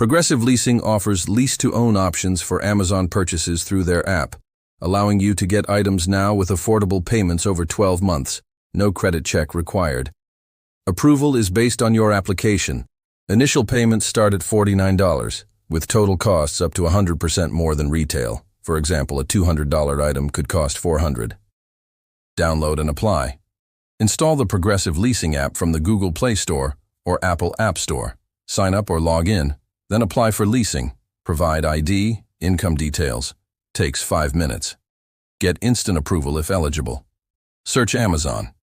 Progressive Leasing offers lease-to-own options for Amazon purchases through their app, allowing you to get items now with affordable payments over 12 months, no credit check required. Approval is based on your application. Initial payments start at $49, with total costs up to 100% more than retail. For example, a $200 item could cost $400. Download and apply. Install the Progressive Leasing app from the Google Play Store or Apple App Store. Sign up or log in, then apply for leasing. Provide ID, income details. Takes 5 minutes. Get instant approval if eligible. Search Amazon.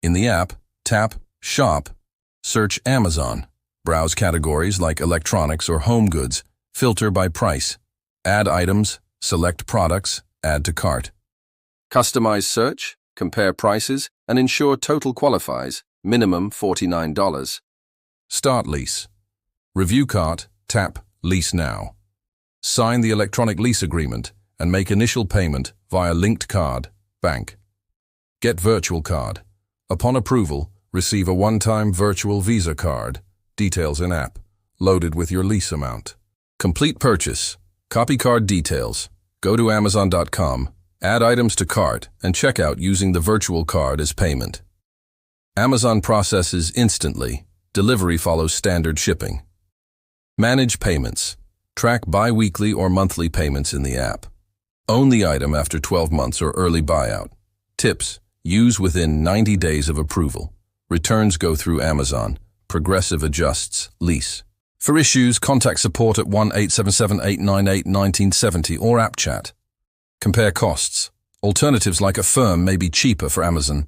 In the app, tap Shop. Search Amazon. Browse categories like electronics or home goods. Filter by price. Add items, select products, add to cart. Customize search, compare prices, and ensure total qualifies, minimum $49. Start lease. Review cart, tap Lease Now. Sign the electronic lease agreement and make initial payment via linked card, bank. Get virtual card. Upon approval, receive a one-time virtual Visa card, details in app, loaded with your lease amount. Complete purchase. Copy card details. Go to Amazon.com, add items to cart, and check out using the virtual card as payment. Amazon processes instantly. Delivery follows standard shipping. Manage payments. Track bi-weekly or monthly payments in the app. Own the item after 12 months or early buyout. Tips. Use within 90 days of approval. Returns go through Amazon. Progressive adjusts lease. For issues, contact support at 1-877-898-1970 or app chat. Compare costs. Alternatives like Affirm may be cheaper for Amazon.